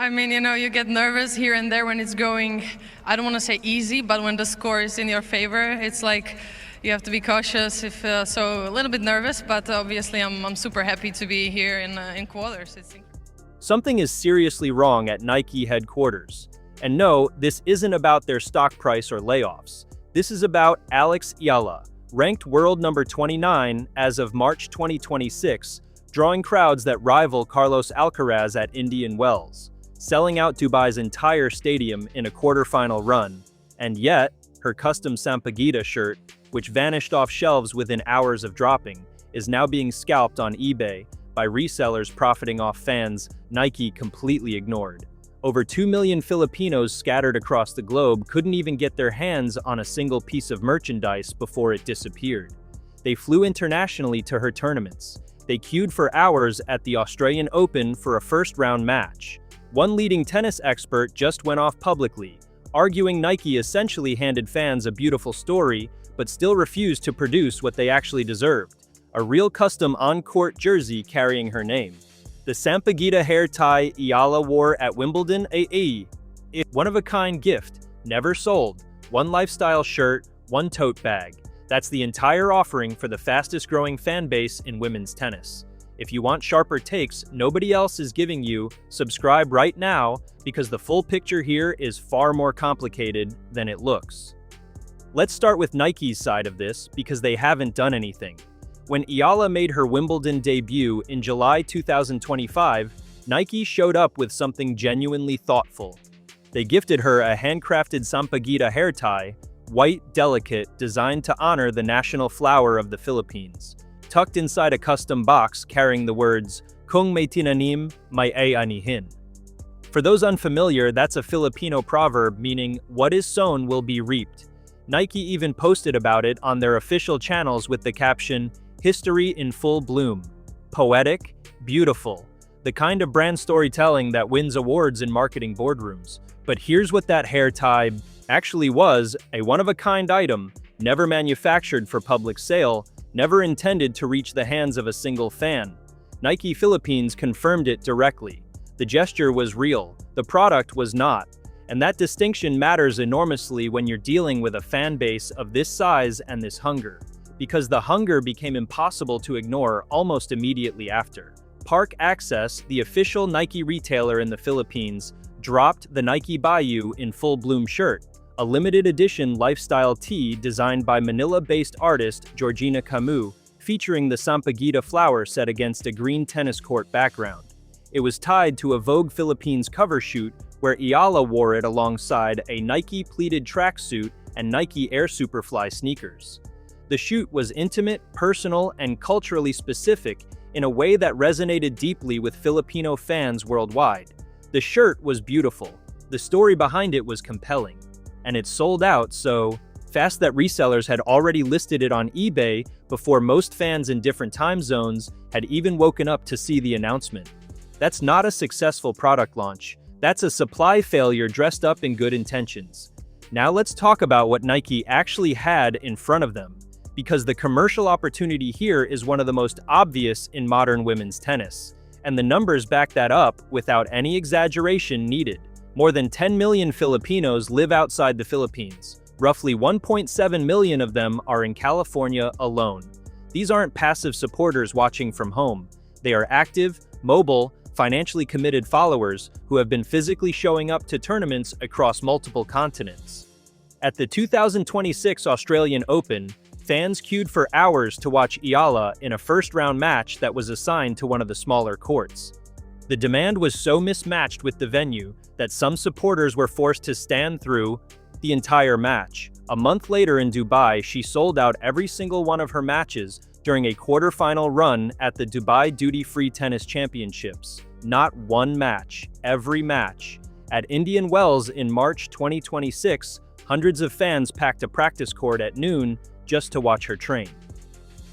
I mean, you get nervous here and there when it's going, I don't want to say easy, but when the score is in your favor, it's like you have to be cautious, so a little bit nervous, but obviously I'm super happy to be here in quarters. Something is seriously wrong at Nike headquarters. And no, this isn't about their stock price or layoffs. This is about Alex Eala, ranked world number 29 as of March 2026, drawing crowds that rival Carlos Alcaraz at Indian Wells, selling out Dubai's entire stadium in a quarterfinal run. And yet, her custom Sampaguita shirt, which vanished off shelves within hours of dropping, is now being scalped on eBay by resellers profiting off fans Nike completely ignored. Over 2 million Filipinos scattered across the globe couldn't even get their hands on a single piece of merchandise before it disappeared. They flew internationally to her tournaments. They queued for hours at the Australian Open for a first-round match. One leading tennis expert just went off publicly, arguing Nike essentially handed fans a beautiful story, but still refused to produce what they actually deserved: a real custom on-court jersey carrying her name. The Sampaguita hair tie Eala wore at Wimbledon, a one-of-a-kind gift, never sold, one lifestyle shirt, one tote bag. That's the entire offering for the fastest-growing fan base in women's tennis. If you want sharper takes nobody else is giving you, subscribe right now, because the full picture here is far more complicated than it looks. Let's start with Nike's side of this, because they haven't done anything. When Eala made her Wimbledon debut in July 2025, Nike showed up with something genuinely thoughtful. They gifted her a handcrafted Sampaguita hair tie, white, delicate, designed to honor the national flower of the Philippines, tucked inside a custom box carrying the words, "Kung may tinanim, may ay anihin." For those unfamiliar, that's a Filipino proverb meaning, "What is sown will be reaped." Nike even posted about it on their official channels with the caption, "History in full bloom." Poetic, beautiful, the kind of brand storytelling that wins awards in marketing boardrooms. But here's what that hair tie actually was: a one-of-a-kind item, never manufactured for public sale, never intended to reach the hands of a single fan. Nike Philippines confirmed it directly. The gesture was real, the product was not. And that distinction matters enormously when you're dealing with a fan base of this size and this hunger, because the hunger became impossible to ignore almost immediately after. Park Access, the official Nike retailer in the Philippines, dropped the Nike Bayou in full bloom shirt, a limited edition lifestyle tee designed by Manila-based artist Georgina Camus, featuring the Sampaguita flower set against a green tennis court background. It was tied to a Vogue Philippines cover shoot where Eala wore it alongside a Nike pleated tracksuit and Nike Air Superfly sneakers. The shoot was intimate, personal, and culturally specific in a way that resonated deeply with Filipino fans worldwide. The shirt was beautiful, the story behind it was compelling, and it sold out so fast that resellers had already listed it on eBay before most fans in different time zones had even woken up to see the announcement. That's not a successful product launch. That's a supply failure dressed up in good intentions. Now let's talk about what Nike actually had in front of them, because the commercial opportunity here is one of the most obvious in modern women's tennis. And the numbers back that up without any exaggeration needed. More than 10 million Filipinos live outside the Philippines. Roughly 1.7 million of them are in California alone. These aren't passive supporters watching from home. They are active, mobile, financially committed followers who have been physically showing up to tournaments across multiple continents. At the 2026 Australian Open, fans queued for hours to watch Eala in a first-round match that was assigned to one of the smaller courts. The demand was so mismatched with the venue that some supporters were forced to stand through the entire match. A month later in Dubai, she sold out every single one of her matches during a quarterfinal run at the Dubai Duty-Free Tennis Championships. Not one match, every match. At Indian Wells in March 2026, hundreds of fans packed a practice court at noon just to watch her train.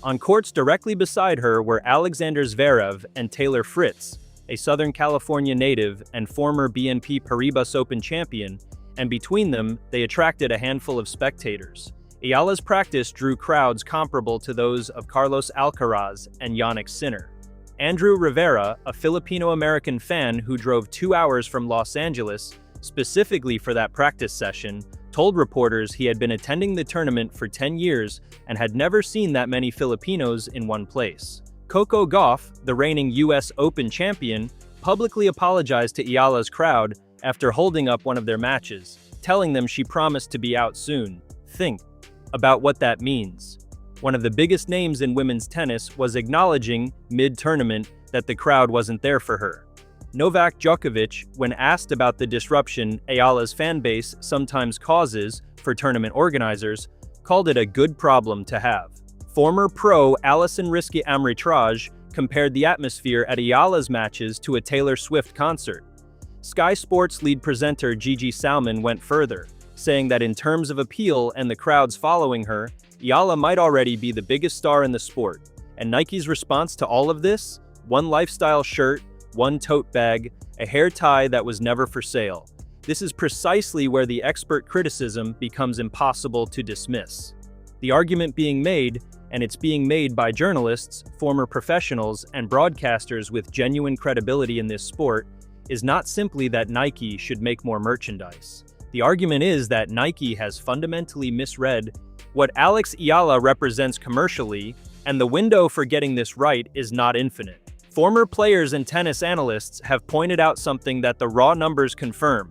On courts directly beside her were Alexander Zverev and Taylor Fritz, a Southern California native and former BNP Paribas Open champion, and between them, they attracted a handful of spectators. Eala's practice drew crowds comparable to those of Carlos Alcaraz and Jannik Sinner. Andrew Rivera, a Filipino-American fan who drove 2 hours from Los Angeles specifically for that practice session, told reporters he had been attending the tournament for 10 years and had never seen that many Filipinos in one place. Coco Gauff, the reigning US Open champion, publicly apologized to Eala's crowd after holding up one of their matches, telling them she promised to be out soon. Think about what that means. One of the biggest names in women's tennis was acknowledging, mid-tournament, that the crowd wasn't there for her. Novak Djokovic, when asked about the disruption Eala's fanbase sometimes causes for tournament organizers, called it a good problem to have. Former pro Alison Risky Amritraj compared the atmosphere at Eala's matches to a Taylor Swift concert. Sky Sports lead presenter Gigi Salmon went further, saying that in terms of appeal and the crowds following her, Eala might already be the biggest star in the sport. And Nike's response to all of this? One lifestyle shirt, one tote bag, a hair tie that was never for sale. This is precisely where the expert criticism becomes impossible to dismiss. The argument being made, and it's being made by journalists, former professionals, and broadcasters with genuine credibility in this sport, is not simply that Nike should make more merchandise. The argument is that Nike has fundamentally misread what Alex Eala represents commercially, and the window for getting this right is not infinite. Former players and tennis analysts have pointed out something that the raw numbers confirm.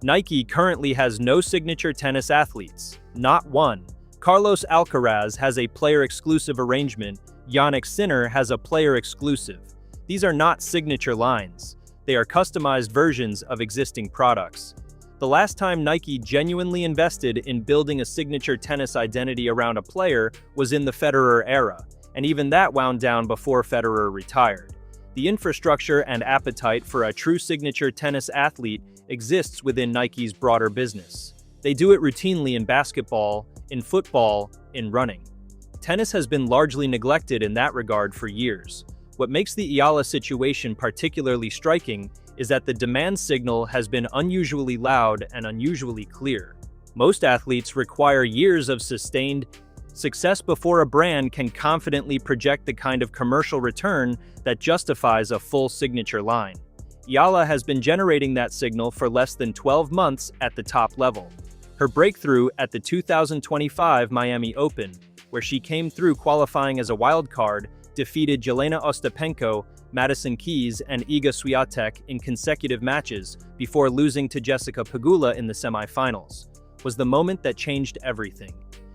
Nike currently has no signature tennis athletes, not one. Carlos Alcaraz has a player-exclusive arrangement, Jannik Sinner has a player-exclusive. These are not signature lines. They are customized versions of existing products. The last time Nike genuinely invested in building a signature tennis identity around a player was in the Federer era, and even that wound down before Federer retired. The infrastructure and appetite for a true signature tennis athlete exists within Nike's broader business. They do it routinely in basketball, in football, in running. Tennis has been largely neglected in that regard for years. What makes the Eala situation particularly striking is that the demand signal has been unusually loud and unusually clear. Most athletes require years of sustained success before a brand can confidently project the kind of commercial return that justifies a full signature line. Eala has been generating that signal for less than 12 months at the top level. Her breakthrough at the 2025 Miami Open, where she came through qualifying as a wild card, defeated Jelena Ostapenko, Madison Keys, and Iga Swiatek in consecutive matches before losing to Jessica Pegula in the semifinals, was the moment that changed everything.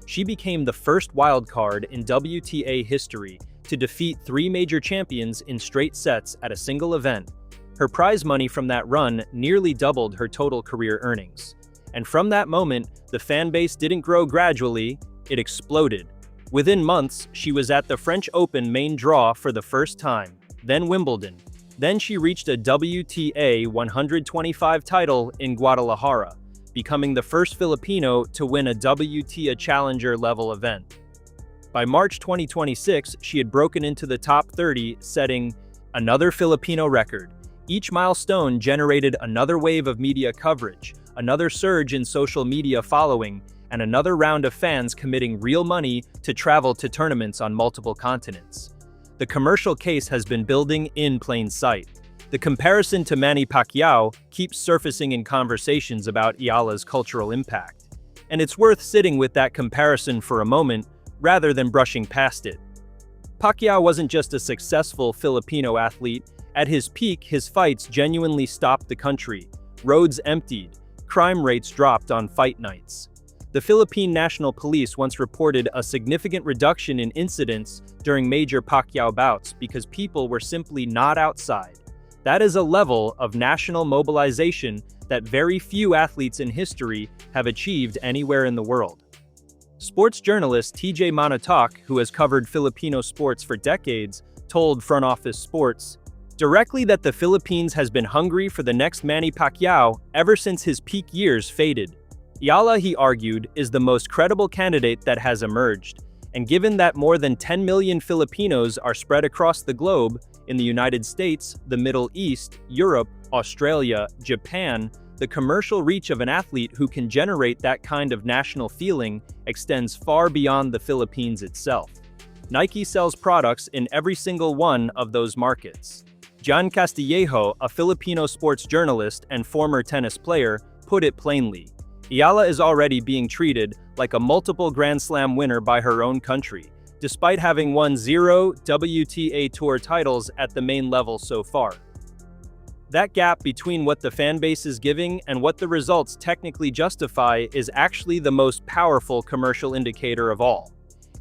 She became the first wildcard in WTA history to defeat 3 major champions in straight sets at a single event. Her prize money from that run nearly doubled her total career earnings. And from that moment, the fan base didn't grow gradually, it exploded. Within months, she was at the French Open main draw for the first time, then Wimbledon. Then she reached a WTA 125 title in Guadalajara, becoming the first Filipino to win a WTA Challenger level event. By March 2026, she had broken into the top 30, setting another Filipino record. Each milestone generated another wave of media coverage, another surge in social media following, and another round of fans committing real money to travel to tournaments on multiple continents. The commercial case has been building in plain sight. The comparison to Manny Pacquiao keeps surfacing in conversations about Eala's cultural impact. And it's worth sitting with that comparison for a moment, rather than brushing past it. Pacquiao wasn't just a successful Filipino athlete. At his peak, his fights genuinely stopped the country. Roads emptied. Crime rates dropped on fight nights. The Philippine National Police once reported a significant reduction in incidents during major Pacquiao bouts because people were simply not outside. That is a level of national mobilization that very few athletes in history have achieved anywhere in the world. Sports journalist TJ Manotok, who has covered Filipino sports for decades, told Front Office Sports directly that the Philippines has been hungry for the next Manny Pacquiao ever since his peak years faded. Eala, he argued, is the most credible candidate that has emerged, and given that more than 10 million Filipinos are spread across the globe, in the United States, the Middle East, Europe, Australia, Japan, the commercial reach of an athlete who can generate that kind of national feeling extends far beyond the Philippines itself. Nike sells products in every single one of those markets. John Castillejo, a Filipino sports journalist and former tennis player, put it plainly. Eala is already being treated like a multiple Grand Slam winner by her own country, despite having won 0 WTA Tour titles at the main level so far. That gap between what the fanbase is giving and what the results technically justify is actually the most powerful commercial indicator of all.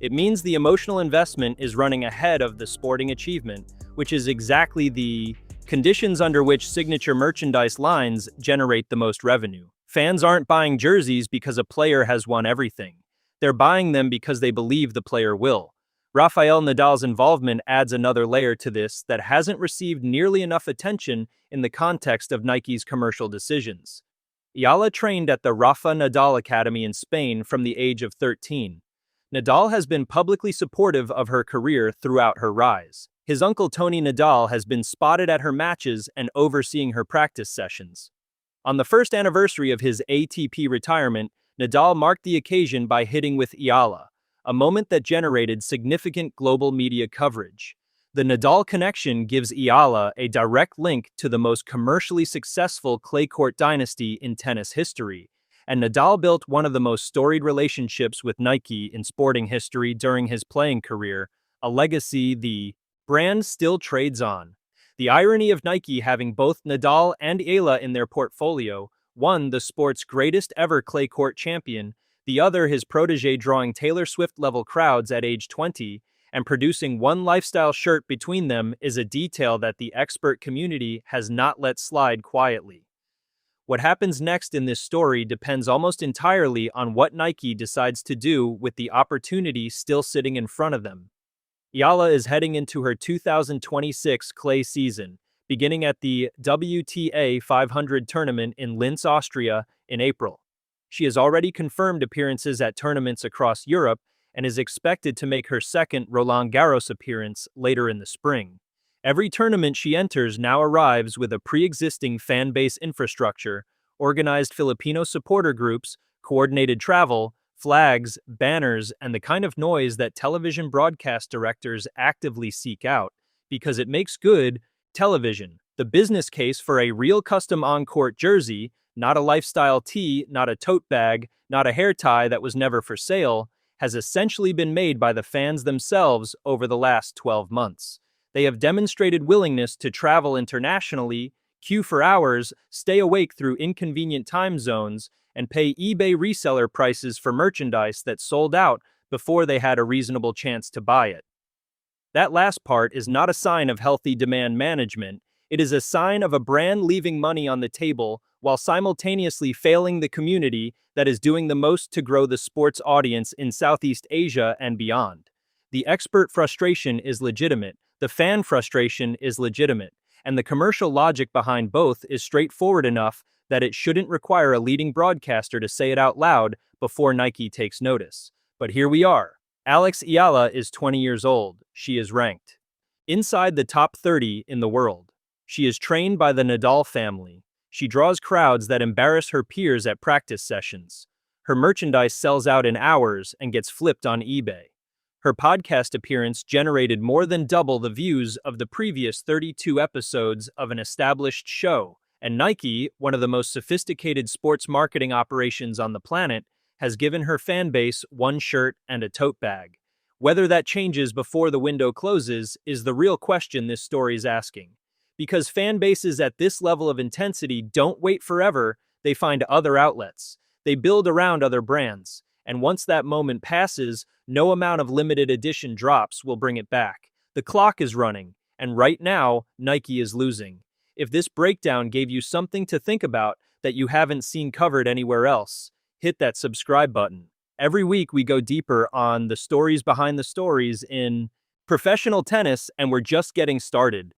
It means the emotional investment is running ahead of the sporting achievement, which is exactly the conditions under which signature merchandise lines generate the most revenue. Fans aren't buying jerseys because a player has won everything. They're buying them because they believe the player will. Rafael Nadal's involvement adds another layer to this that hasn't received nearly enough attention in the context of Nike's commercial decisions. Eala trained at the Rafa Nadal Academy in Spain from the age of 13. Nadal has been publicly supportive of her career throughout her rise. His uncle Tony Nadal has been spotted at her matches and overseeing her practice sessions. On the first anniversary of his ATP retirement, Nadal marked the occasion by hitting with Eala, a moment that generated significant global media coverage. The Nadal connection gives Eala a direct link to the most commercially successful clay court dynasty in tennis history, and Nadal built one of the most storied relationships with Nike in sporting history during his playing career, a legacy the brand still trades on. The irony of Nike having both Nadal and Eala in their portfolio, one the sport's greatest ever clay court champion, the other his protege drawing Taylor Swift-level crowds at age 20, and producing one lifestyle shirt between them is a detail that the expert community has not let slide quietly. What happens next in this story depends almost entirely on what Nike decides to do with the opportunity still sitting in front of them. Eala is heading into her 2026 clay season, beginning at the WTA 500 tournament in Linz, Austria, in April. She has already confirmed appearances at tournaments across Europe and is expected to make her second Roland Garros appearance later in the spring. Every tournament she enters now arrives with a pre-existing fan base infrastructure, organized Filipino supporter groups, coordinated travel, flags, banners, and the kind of noise that television broadcast directors actively seek out, because it makes good television. The business case for a real custom on-court jersey, not a lifestyle tee, not a tote bag, not a hair tie that was never for sale, has essentially been made by the fans themselves over the last 12 months. They have demonstrated willingness to travel internationally, queue for hours, stay awake through inconvenient time zones, and pay eBay reseller prices for merchandise that sold out before they had a reasonable chance to buy it. That last part is not a sign of healthy demand management. It is a sign of a brand leaving money on the table while simultaneously failing the community that is doing the most to grow the sports audience in Southeast Asia and beyond. The expert frustration is legitimate, the fan frustration is legitimate, and the commercial logic behind both is straightforward enough that it shouldn't require a leading broadcaster to say it out loud before Nike takes notice. But here we are. Alex Eala is 20 years old. She is ranked inside the top 30 in the world. She is trained by the Nadal family. She draws crowds that embarrass her peers at practice sessions. Her merchandise sells out in hours and gets flipped on eBay. Her podcast appearance generated more than double the views of the previous 32 episodes of an established show. And Nike, one of the most sophisticated sports marketing operations on the planet, has given her fan base one shirt and a tote bag. Whether that changes before the window closes is the real question this story is asking. Because fan bases at this level of intensity don't wait forever, they find other outlets. They build around other brands. And once that moment passes, no amount of limited edition drops will bring it back. The clock is running, and right now, Nike is losing. If this breakdown gave you something to think about that you haven't seen covered anywhere else, hit that subscribe button. Every week we go deeper on the stories behind the stories in professional tennis, and we're just getting started.